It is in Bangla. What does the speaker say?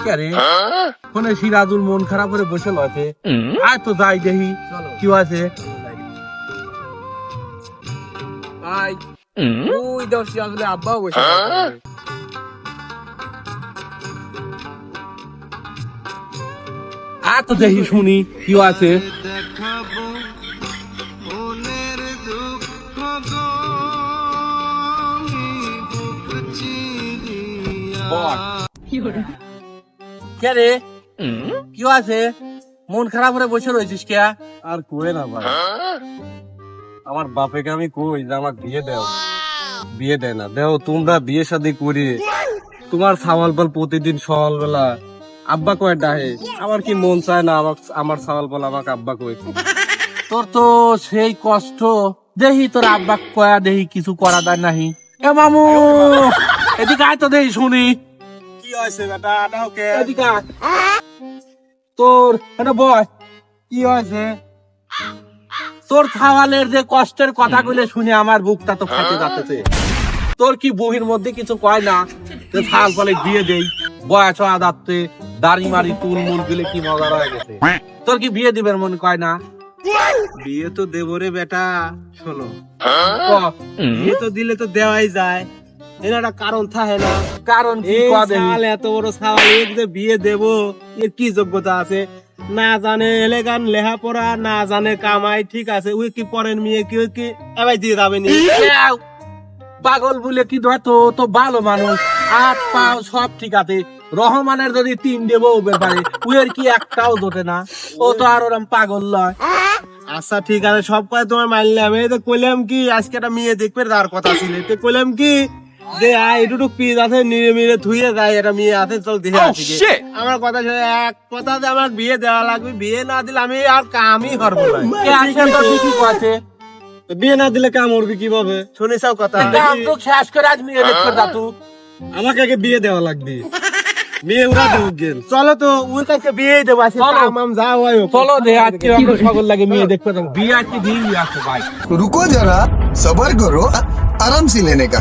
কে রে কোনে সিরাজুল মন খারাপ করে বসে আছে আয় তো যাই দেখি কি আছে ভাই ওই দাও সিরাজুলের আব্বাও বসে আয় তো দেখি শুনি কি আছে কে রে কি আছে মন খারাপ করে বসে রয়েছিস কে আর কই না ভাই আমার বাপেকে আমি কই যে আমার বিয়ে দেয় না দেও তোমরা বিয়ে শাদী করি তোমার সাওয়াল বল প্রতিদিন সকালবেলা আব্বা কয় ডাহে আমার কি মন চায় না আমার সাওয়াল বল আমাকে আব্বা কই তোর তো সেই কষ্ট দেখি তোর আব্বা কয়া দেখি কিছু করা দেয় নাহি এ মামু এদিকে আয় তো দেখি শুনি কি হয়েছে বেটা দাও কে এদিকে আয়। তোর এটা বয় কি হয়েছে তোর খাওয়ালের যে কষ্টের কথাগুলো শুনে আমার বুকটা তো ফাটে যাচ্ছে তোর কি বহির মধ্যে কিছু কয় না যে ছাল ফলে দিয়ে দেই বয়স হওয়া যাচ্ছে দাড়ি মারি তুল মুল গুলে কি মজা রয়ে গেছে তোর কি বিয়ে দিবের মন কয় না বিয়ে তো দেবো রে বেটা শোনো ক, বিয়ে তো দিলে তো দেওয়াই যায় এর একটা কারণ থাকে না কারণ কি এই কয় দেখি? সাল এত বড় সাল এর যে বিয়ে দেব এর কি যোগ্যতা আছে না জানে এলেগান লেখাপড়া না জানে কামাই ঠিক আছে ওই কি পরের মেয়ে কি ওই কি এবার দিয়ে যাবে নি এও, পাগল বলে কি ধর তো তো ভালো মানুষ হাত পাও সব ঠিক আছে রহমানের যদি 3 দেবো ব্যাপারে উয়ের কি একটাও দোটে না ও তো আর ওরম পাগল লয় আচ্ছা ঠিক আছে সব কথা তোমার মানলাম এই তো কইলাম কি আজকে একটা মেয়ে দেখবে তার কথা ছিল তো কইলাম কি যে এটুকু পিস আছে নিরে মিরে ধুয়ে যায় এটা মেয়ে আছে চল দেখে আসি গে। আমার কথা ছিল এক কথা যে আমার বিয়ে দেওয়া লাগবে বিয়ে না দিলে আমি আর কামই করবো না কে আছে তো ঠিকই কইছে তো বিয়ে না দিলে কাম করবি কিভাবে শুনেছাও কথা কাম তো শেষ করে আজ মেয়ে দেখতে যা তুই আমাকে আগে বিয়ে দেওয়া লাগবে মেয়ে ওরা দেবো গেল চলো তো ওর কাছে বিয়ে দেবো আজকে চলো। কাম যা হয় হোক। চলো দে আজকে আমরা সকল লাগে মেয়ে দেখতে যাবো বিয়ে আজকে দিই আছে ভাই रुको जरा सबर करो आराम से लेने का